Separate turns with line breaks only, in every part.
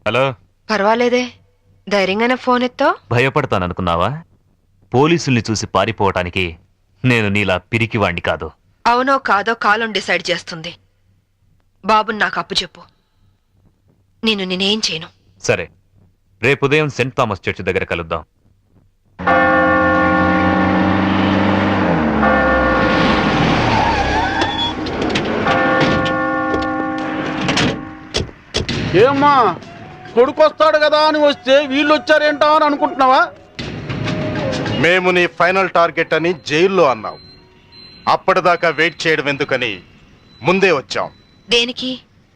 Hello.
పర్వాలేదే, ధైర్యంగానే phone ఎత్తో.
భయపడతాననుకున్నావా? పోలీసుల్ని చూసి పారిపోవటానికి నేను నీలా పిరికివాణ్ణి కాదు.
అవునో కాదో కాలం డిసైడ్ చేస్తుంది. బాబుని నాకు అప్పు చెప్పు, నేనేం చేయను.
సరే, రేపు ఉదయం సెంట్ థామస్ చర్చ్ దగ్గర కలుద్దాం.
ఏమ్మా, కొడుకు వస్తాడు కదా అని వస్తే వీళ్ళు వచ్చారేంటా అని అనుకుంటున్నావా?
మేము నీ ఫైనల్ టార్గెట్ అని జైల్లో అన్నావు. అప్పటిదాకా వెయిట్ చేయడం ఎందుకని ముందే వచ్చాం.
దేనికి?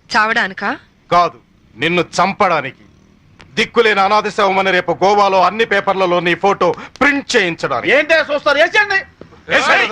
చావడానికా?
కాదు, నిన్ను చంపడానికి. దిక్కులేని అనాథ శవమని రేపు గోవాలో అన్ని పేపర్లలో నీ ఫోటో ప్రింట్ చేయించడానికి.
ఏంటే చూస్తారు? వేసేయండి.
వేసేయ్.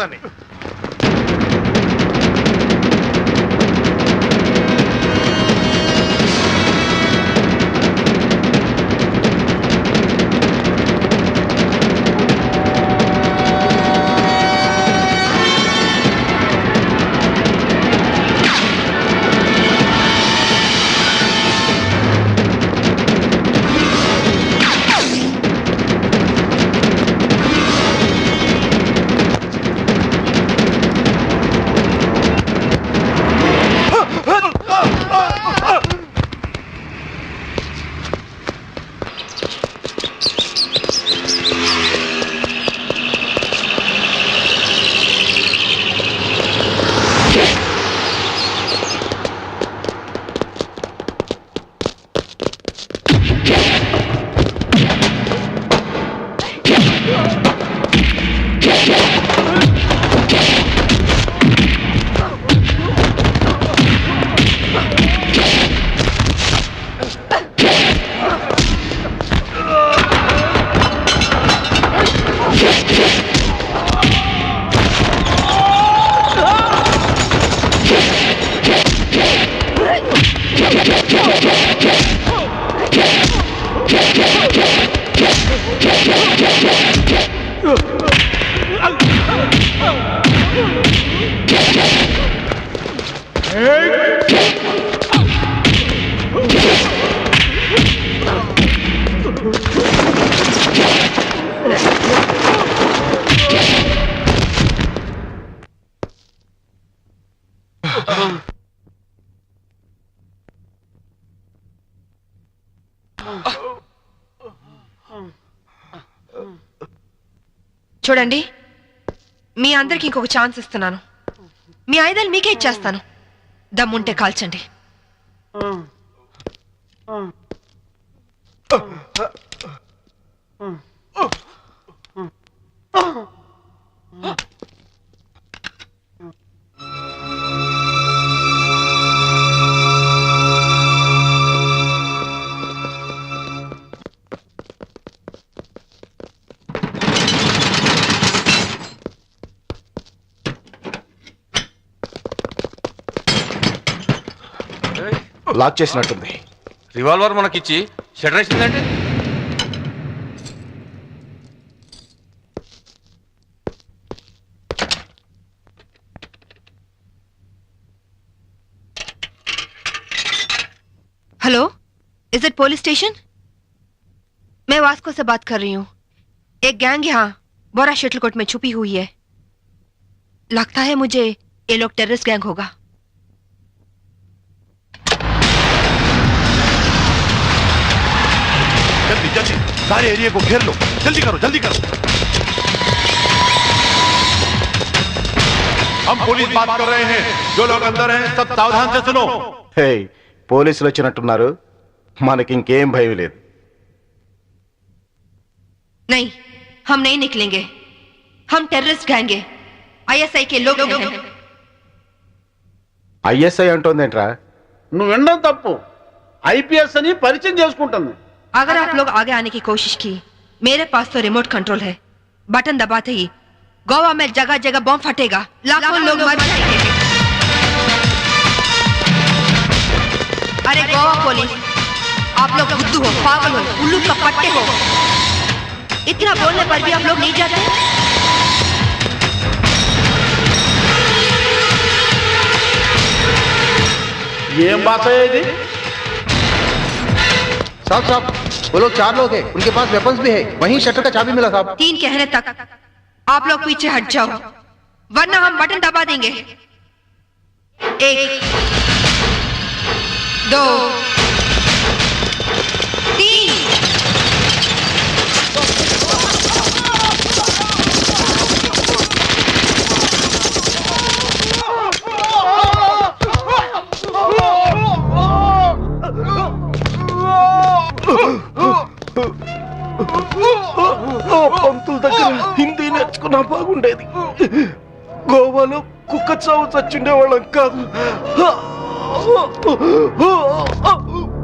చూడండి, మీ అందరికి ఇంకొక ఛాన్స్ ఇస్తున్నాను. మీ ఆయుధాలు మీకే ఇచ్చేస్తాను. దమ్ముంటే కాల్చండి.
లాక్ చేసినట్టుంది.
రివాల్వర్ మనకిచ్చి షటర్ వేసిందంటే
hello, is it police station? मैं वास्को से बात कर रही हूँ. एक गैंग यहाँ बोरा शटलकोट में छुपी हुई है. लगता है मुझे ये लोग टेररिस्ट गैंग होगा.
जल्दी जल्दी सारे एरिया को घेर लो. जल्दी करो, जल्दी करो. हम पुलिस बात कर रहे हैं. जो लोग अंदर हैं सब सावधान से सुनो. हे, పోలీసులు వచ్చినట్టున్నారు. మనకి ఇంకేం భయం లేదు.
नहीं, हम नहीं निकलेंगे. हम टेररिस्ट गैंग हैं. आईएसआई के लोग हैं.
ఐఎస్ఐ అంటోందేంట్రా?
నువ్వు వినడం తప్పు. ఐపీఎస్ అని పరిచయం చేసుకుంటుంది.
अगर आप लोग आगे आने की कोशिश की, मेरे पास तो रिमोट कंट्रोल है. बटन दबाते ही गोवा में जगह जगह बम फटेगा. लाखों लोग मर जाएंगे. अरे गोवा पुलिस, आप लोग बुद्धू हो, पागल हो, उल्लू का पट्टे हो. इतना बोलने पर भी आप लोग नहीं जाते.
ఏం భాష ఇది?
साहब साहब वो लोग 4 लोग हैं, उनके पास वेपन्स भी है, वहीं शटर का चाबी मिला साहब।
3 कहने तक आप लोग पीछे हट जाओ, वरना हम बटन दबा देंगे। 1 2 3।
పంతుల దగ్గర హిందీ నేర్చుకున్నా బాగుండేది. గోవాలో కుక్క చావు చచ్చుండేవాళ్ళం కాదు.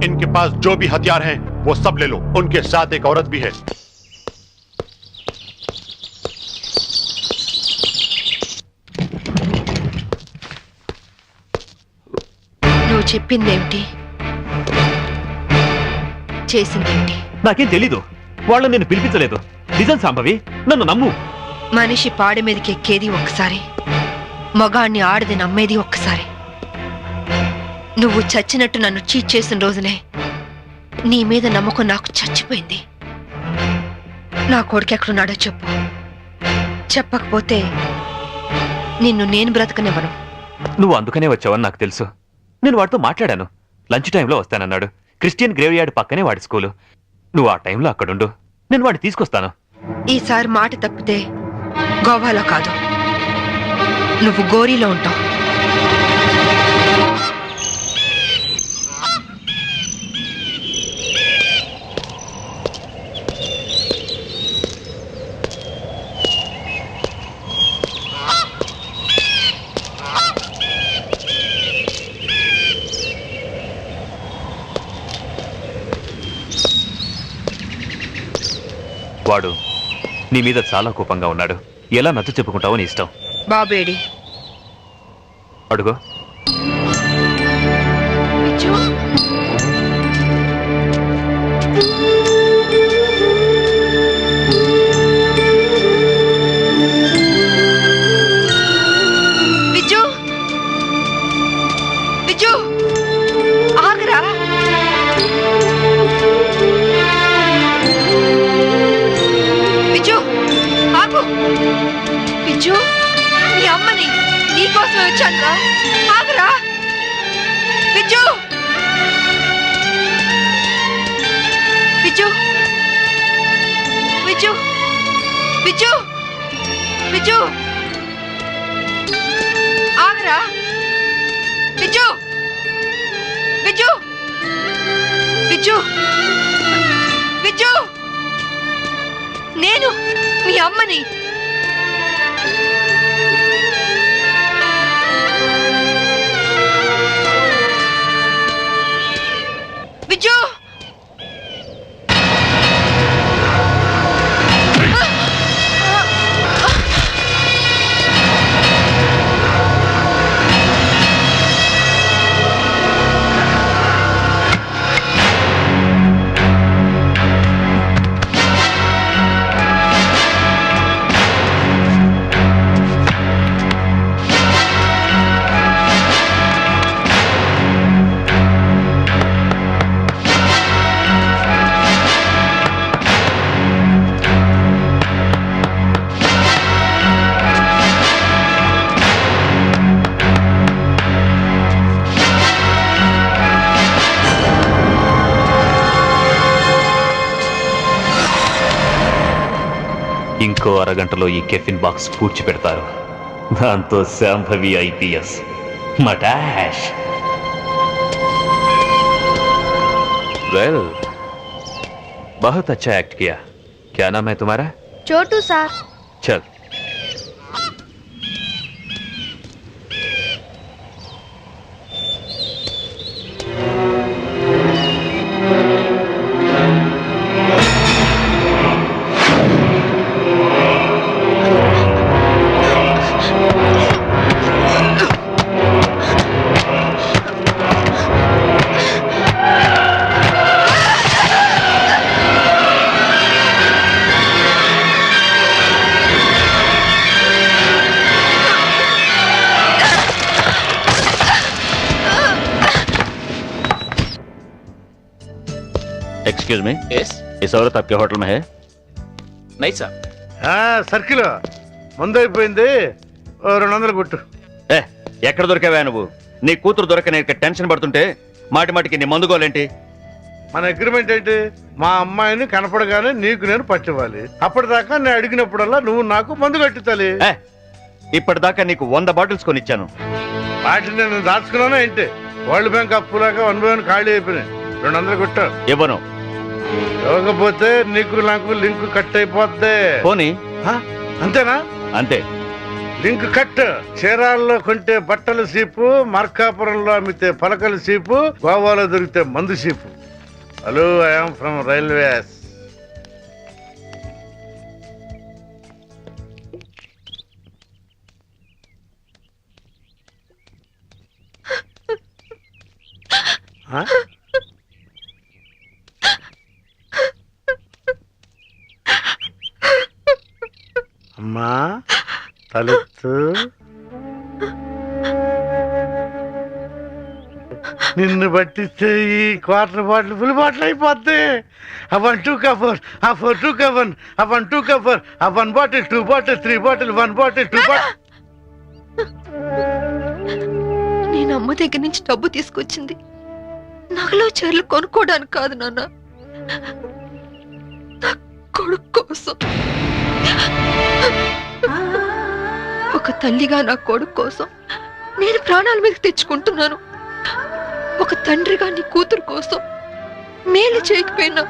इनके पास जो भी हथियार है वो सब ले लो, उनके साथ एक औरत भी है।
నువ్వు చెప్పిందేమిటి, చేసిందేమిటి?
నాకేం తెలీదు. వాళ్ళని నేను పిలిపించలేదు. నిజం సంభవి, నన్ను నమ్ము.
మనిషి పాడి మీదకి ఎక్కేది ఒక్కసారి, మగాణ్ణి ఆడది నమ్మేది ఒక్కసారి. నువ్వు చచ్చినట్టు నన్ను చీట్ చేసిన రోజునే నీ మీద నమ్మకం నాకు చచ్చిపోయింది. నా కొడుకు ఎక్కడున్నాడో చెప్పు. చెప్పకపోతే నిన్ను నేను బ్రతకనివ్వను.
నువ్వు అందుకనే వచ్చావని నాకు తెలుసు. నేను వాడితో మాట్లాడాను. లంచ్ టైంలో వస్తానన్నాడు. క్రిస్టియన్ గ్రేవ్ యార్డ్ పక్కనే వాడి స్కూలు. నువ్వు ఆ టైంలో అక్కడుండు, నేను వాడిని తీసుకొస్తాను.
ఈసారి మాట తప్పితే గోవాలో కాదు, నువ్వు గోరీలో ఉంటావు.
వాడు నీ మీద చాలా కోపంగా ఉన్నాడు. ఎలా నచ్చ చెప్పుకుంటావో నీ ఇష్టం.
బాబేడి
అడుగో.
విజు, విజు, విజు ఆగరా. విజు ఆగు. విజు, నీ అమ్మని నీకోసమే వచ్చాను. ఆగరా విజు. విజు, విజు, విజు, విజు ఆగరా. విజు, విజు, విజు, విజు, నేను మీ అమ్మని. విజు,
ఇంకో అరగంటలో ఈ కెఫిన్ బాక్స్ పూడ్చిపెడతారు. దాంతో శాంభవి ఐపీఎస్ మటాష్. वेल, बहुत अच्छा एक्ट किया. क्या नाम है तुम्हारा?
छोटू सर.
चल.
एक्सक्यूज मी,
यस
इस औरत आपके होटल में है?
नहीं साहब.
సర్కిల్ మందు అయిపోయింది 200 కొట్టు.
ఏ ఎక్కడ దొరికావా నువ్వు? నీ కూతురు దొరక నేను టెన్షన్ పడుతుంటే మాటి మాటికి నీ మందుకోలేంటి?
మన అగ్రిమెంట్ ఏంటి? మా అమ్మాయిని కనపడగానే నీకు నేను పట్టివ్వాలి. అప్పటిదాకా నేను అడిగినప్పుడల్లా నువ్వు నాకు మందు కట్టించాలి.
ఇప్పటిదాకా నీకు 100 బాటిల్స్ కొనిచ్చాను.
వాటిని నేను దాచుకున్నాను ఏంటి? వరల్డ్ బ్యాంక్ అప్పులాగా 1 by 1 ఖాళీ అయిపోయినాయి. 200 కొట్టు.
ఇవ్వను.
ఇవ్వకపోతే నీకు నాకు లింక్ కట్ అయిపోద్ది.
పోనీ.
అంతేనా?
అంతే.
Link cut. చీరాల్లో కొంటే బట్టల సీపు, మార్కాపురంలో అమ్మితే పలకల సీపు, గోవాలో దొరికితే మందు సీపు. Hello, I'm from railways. అమ్మా తలెత్తు. నిన్ను పట్టిస్తే ఈ క్వార్టర్ బాటిల్ ఫుల్ బాటిల్ అయిపోద్ది. ఆ 1 2 కవర్, ఆ 4 2 కవర్, ఆ 1 2 కవర్, ఆ 1 bottle 2 bottle 3 bottle 1 bottle 2 bottle.
నేను అమ్మ దగ్గర నుంచి డబ్బు తీసుకొచ్చింది నగలో చీరలు కొనుక్కోవడానికి కాదు నాన్న, నా కొడుకు కోసం. ఒక తల్లిగా నా కొడుకు కోసం నేను ప్రాణాల మీద తెచ్చుకుంటున్నాను. ఒక తండ్రిగా నీ కూతురు కోసం మేలు చేయకపోయినా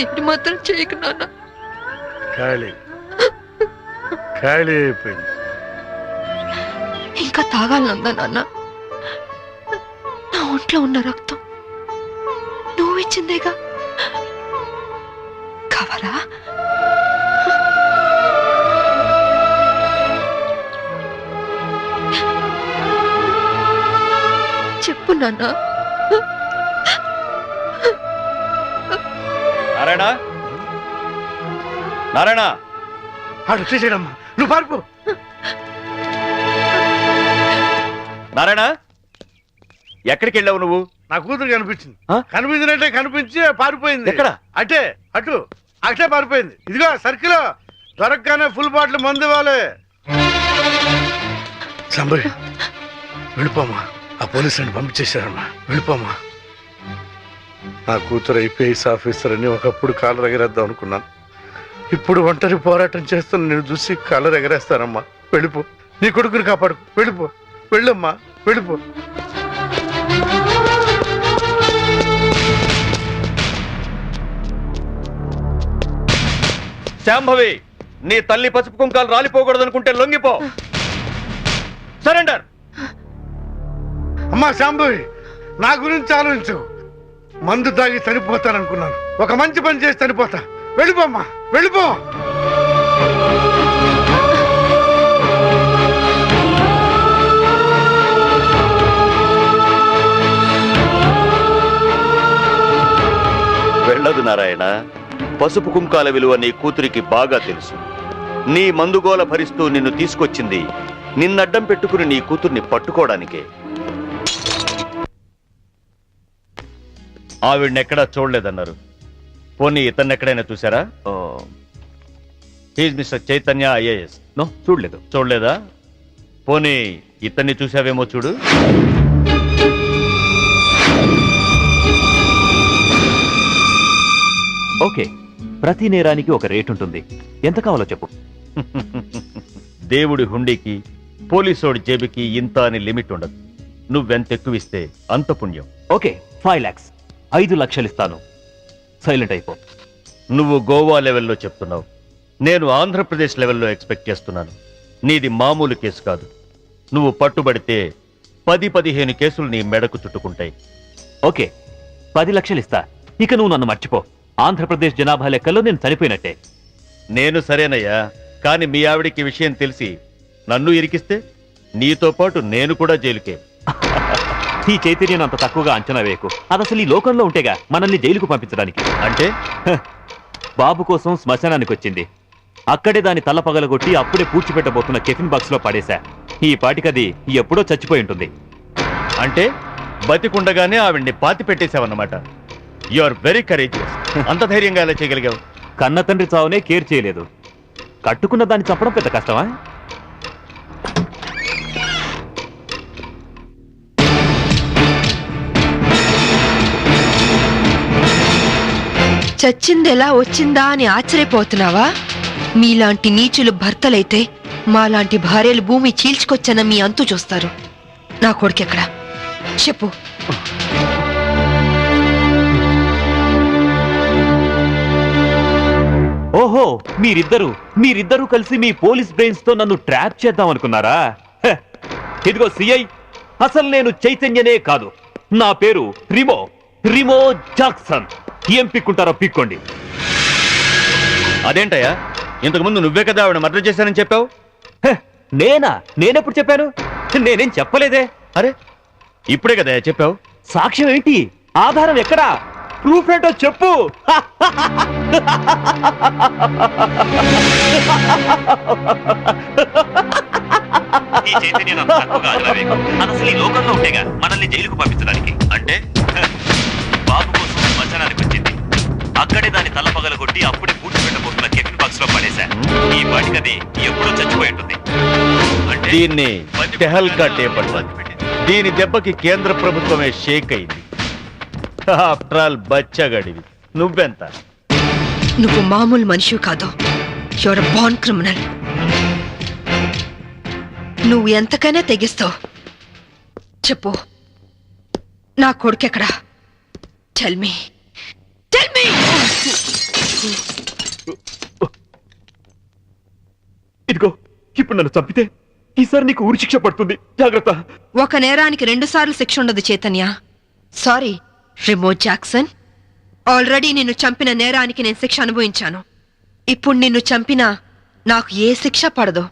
ఏంటి మాత్రం చేయకు నాన్న.
ఖాళీ ఖాళీ అయిపోయింది.
ఇంకా తాగాలనుందా నాన్న? నా ఒంట్లో ఉన్న రక్తం నువ్వు ఇచ్చిందేగా. కావాలా? చెప్పు నాన్న.
నారాయణ, నారాయణ,
ఆడు వచ్చేసాడమ్మా, నువ్వు పారిపో.
నారాయణ, ఎక్కడికి వెళ్ళావు నువ్వు?
నా కూతురు కనిపించింది. కనిపించినట్టే కనిపించి పారిపోయింది.
ఎక్కడ?
అటే అటు అటే పారిపోయింది. ఇదిగో సర్కిల్ దొరకగానే ఫుల్ బాటిల్ మందు ఇవ్వాలి. సంబరి వెళ్ళిపోమా, ఆ పోలీసులను పంపించేశారమ్మా, వెళ్ళిపోమా. నా కూతురు ఐపీఎస్ ఆఫీసర్ అని ఒకప్పుడు కాలర్ ఎగరేద్దాం అనుకున్నాను. ఇప్పుడు ఒంటరి పోరాటం చేస్తున్న నేను చూసి కాలర్ ఎగరేస్తానమ్మా. వెళ్ళిపో, నీ కొడుకుని కాపాడు. వెళ్ళిపో, వెళ్ళమ్మా, వెళ్ళిపో.
శాంభవి, నీ తల్లి పసుపు కుంకాలు రాలిపోకూడదనుకుంటే లొంగిపో. సరెండర్.
అమ్మా శాంభవి, నా గురించి ఆలోచించు. మందు తాగి చనిపోతాననుకున్నాను, ఒక మంచి పని చేసి చనిపోతా. వెళ్ళిపోమ్మా, వెళ్ళిపో.
వెళ్ళదు నారాయణ. పసుపు కుంకాల విలువ నీ కూతురికి బాగా తెలుసు. నీ మందుగోల భరిస్తూ నిన్ను తీసుకొచ్చింది నిన్నడ్డం పెట్టుకుని నీ కూతుర్ని పట్టుకోవడానికే. ఆవిడనెక్కడా చూడలేదన్నారు. పోనీ ఇతన్నెక్కడైనా చూసారా? He's mister Chaitanya IAS.
No, చూడలేదు.
చూడలేదా? పోనీ ఇతన్ని చూసావేమో చూడు.
ఓకే, ప్రతి నేరానికి ఒక రేట్ ఉంటుంది. ఎంత కావాలో చెప్పు.
దేవుడి హుండీకి పోలీసోడి జేబుకి ఇంత అని లిమిట్ ఉండదు. నువ్వెంత ఎక్కువిస్తే అంత పుణ్యం.
ఓకే, 5 lakhs, 5 లక్షలు ఇస్తాను. సైలెంట్ అయిపో.
నువ్వు గోవా లెవెల్లో చెప్తున్నావు, నేను ఆంధ్రప్రదేశ్ లెవెల్లో ఎక్స్పెక్ట్ చేస్తున్నాను. నీది మామూలు కేసు కాదు. నువ్వు పట్టుబడితే 10-15 కేసులు నీ మెడకు చుట్టుకుంటాయి.
ఓకే, 10 లక్షలు ఇస్తా. ఇక నువ్వు నన్ను మర్చిపో. ఆంధ్రప్రదేశ్ జనాభా లెక్కల్లో నేను చనిపోయినట్టే.
నేను సరేనయ్యా, కానీ మీ ఆవిడికి విషయం తెలిసి నన్ను ఇరికిస్తే నీతో పాటు నేను కూడా జైలుకే.
ఈ చైతన్యం అంత తక్కువగా అంచనా వేయకు. అది అసలు ఈ లోకంలో ఉంటేగా మనల్ని జైలుకు పంపించడానికి.
అంటే
బాబు కోసం శ్మశానానికి వచ్చింది. అక్కడే దాని తల పగలగొట్టి అప్పుడే పూడ్చిపెట్టబోతున్న కెఫిన్ బాక్స్ లో పడేశా. ఈ పాటికది ఎప్పుడో చచ్చిపోయి ఉంటుంది.
అంటే బతికుండగానే ఆవిడ్ని పాతి పెట్టేశావన్నమాట. You are very courageous. అంత ధైర్యంగా ఎలా చేయగలిగావు?
కన్న తండ్రి చావునే కేర్ చేయలేదు, కట్టుకున్న దాన్ని చంపడం పెద్ద కష్టమా?
చచ్చిందెలా వచ్చిందా అని ఆశ్చర్యపోతున్నావా? మీలాంటి నీచులు భర్తలైతే మాలాంటి భార్యలు భూమి చీల్చుకొచ్చన మీ అంతు చూస్తారు. నా కొడుకెక్కడ చెప్పు.
ఓహో, మీరిద్దరూ కలిసి మీ పోలీస్ బ్రెయిన్స్ తో నన్ను ట్రాప్ చేద్దాం అనుకున్నారా? హె, ఇదిగో సిఐ, అసలు నేను చైతన్యనే కాదు. నా పేరు రిమో జాక్సన్. ఏం పిక్కుంటారో పిక్కోండి.
అదేంటయ్యా, ఇంతకుముందు నువ్వే కదా ఆవిడ మర్డర్ చేశానని చెప్పావు?
హె, నేనెప్పుడు చెప్పాను? నేనేం చెప్పలేదే.
అరే, ఇప్పుడే కదా చెప్పావు.
సాక్ష్యం ఏంటి? ఆధారం ఎక్కడా? ప్రూఫ్ ఏంటో చెప్పు. ఈ చైతన్యం అంత తక్కువగా అంచనా వేయకు. అసలు ఈ లోకంలో ఉంటేగా మనల్ని జైలుకు పంపించడానికి. అంటే బాబు కోసం శ్మశానానికి వచ్చింది, అక్కడే దాన్ని తలపగలగొట్టి అప్పుడే పూడ్చి పెట్టబోతున్న కెఫిన్ బాక్స్ లో పడేశా. ఈ పాటికది ఎప్పుడో చచ్చిపోయి ఉంటుంది. అంటే
దీన్ని టెహల్కా టేప్ అంటారు. దీని దెబ్బకి కేంద్ర ప్రభుత్వమే షేక్ అయింది. ఆఫ్టర్ ఆల్ బచ్చగాడివి. నువ్వెంత?
నువ్వు మామూలు మనిషి కాదు. Your born criminal. నువ్వు ఎంతకైనా తెగిస్తావు. చెప్పు, నా కొడుకెక్కడా? Tell me.
ఇదిగో, ఇప్పుడు నన్ను చంపితే ఈసారి నీకు ఊరి శిక్ష పడుతుంది. జాగ్రత్త.
ఒక నేరానికి 2 సార్లు శిక్ష ఉండదు Chaitanya. Sorry Remo Jackson. Already నిన్ను చంపిన నేరానికి నేను శిక్ష అనుభవించాను. ఇప్పుడు నిన్ను చంపినా నాకు ఏ శిక్ష పడదు.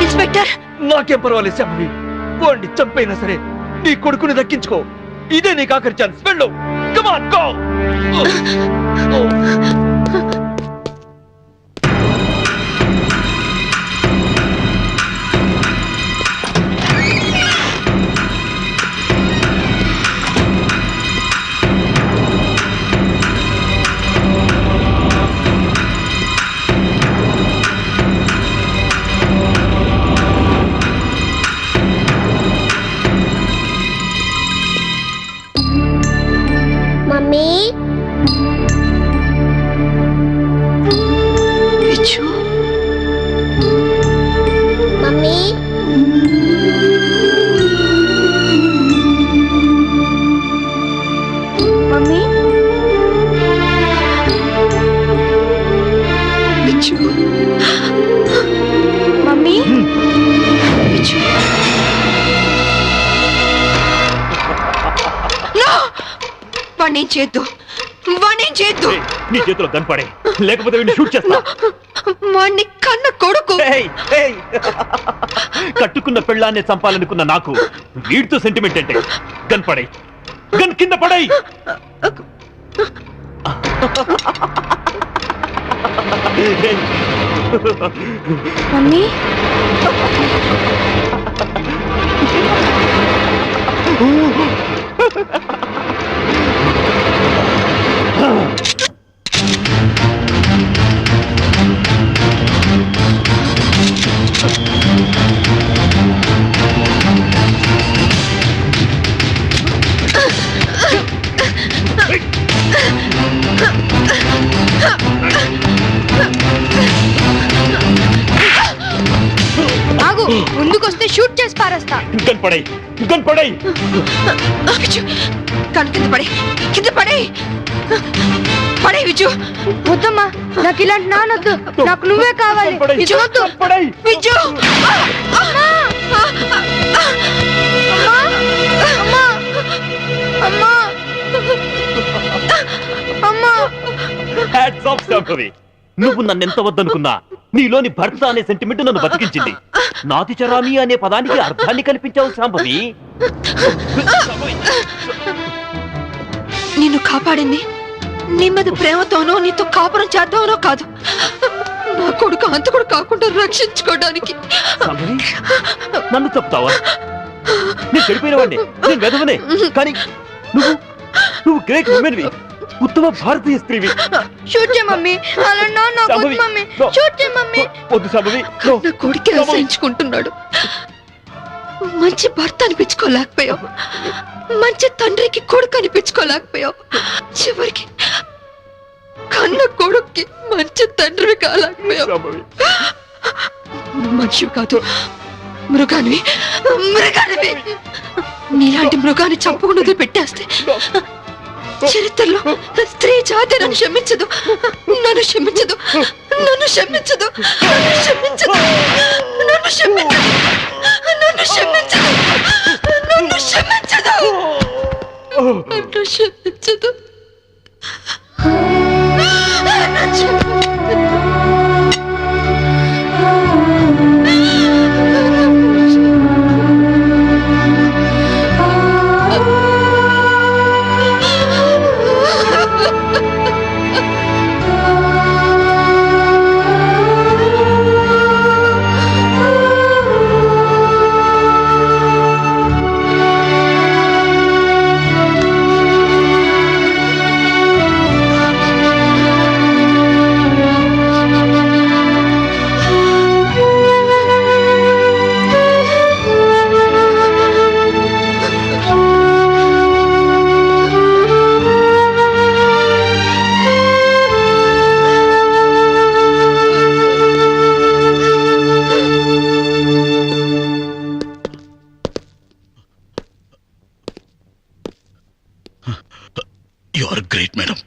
ఇన్స్పెక్టర్,
నాకేం పర్వాలేదు శాంభవి. పోండి, చంపైనా సరే నీ కొడుకుని దక్కించుకో. ఇదే నీకు ఆఖరి ఛాన్స్. వెళ్ళు. Come on, go.
Mummy,
Vicchu,
mummy, mummy,
Vicchu,
mummy.
Vicchu. No! వాణ్ణేం చేయొద్దు.
ఏయ్, నీ చేతిలో గన్ పడే, లేకపోతే వీడిని షూట్ చేస్తా.
వాణ్ణి కన్న కొడుకు.
ఏయ్, ఏయ్. కట్టుకున్న పెళ్ళాన్ని చంపాలనుకున్న నాకు వీడితో సెంటిమెంట్ అంటే? గన్ పడై, గన్ కింద పడై.
మమ్మీ, ఆగు. ముందుకొస్తే షూట్ చేసి పారేస్తా.
Gun పడై, gun పడై.
విచ్చు, కన్ను కింద పడే, కింద పడే, పడే విచ్చు.
వద్దమ్మా, నాకు ఇలాంటి నానొద్దు. నాకు నువ్వే కావాలి.
పడై,
విచ్చు వద్దు.
పడై.
విచ్చు.
అమ్మా, అమ్మా, అమ్మా, అమ్మా.
Hats off Shambhavi.
నువ్వు నన్నెంత వద్దనుకున్నా నీలోని భర్త అనే సెంటిమెంట్ నన్ను బతికించింది. నాతి చరామి అనే పదానికి అర్థాన్ని కల్పించావు శాంభవి.
నిన్ను కాపాడింది నీ మీద ప్రేమతోనో నీతో కాపురం చేద్దామనో కాదు, నా కొడుకు అంతకుడు కాకుండా రక్షించుకోవడానికి.
శాంభవి, నన్ను చెప్తావా? నేను చెడిపోయిన వాడిని, నేను వెధవనే. కానీ నువ్వు నువ్వు గ్రేట్ ఉమెన్వి, ఉత్తమ భారతీయ స్త్రీవి.
షూట్ చేయి మమ్మీ, అలా నాకు
శాంభవి,
మమ్మీ,
no.
షూట్ చేయి మమ్మీ.
వద్దు శాంభవి, no.
నా కొడుకే అసహించుకుంటున్నాడు. మంచి భర్త అనిపించుకోలేకపోయావు, మంచి తండ్రికి కొడుకు అనిపించుకోలేకపోయావు, చివరికి కన్న కొడుక్కి మంచి తండ్రివి కాలేకపోయావు.
శాంభవి,
మనిషివి కాదు, మృగానివి, మృగానివి. నీలాంటి మృగాన్ని చంపకుండా పెట్టేస్తే చరిత్రలో స్త్రీ జాతి నన్ను క్షమించదు, నన్ను క్షమించదు, నన్ను క్షమించదు, నన్ను క్షమించదు, నన్ను క్షమించదు, నన్ను క్షమించదు, నన్ను క్షమించదు, నన్ను క్షమించదు, నన్ను క్షమించదు.
You are great, madam.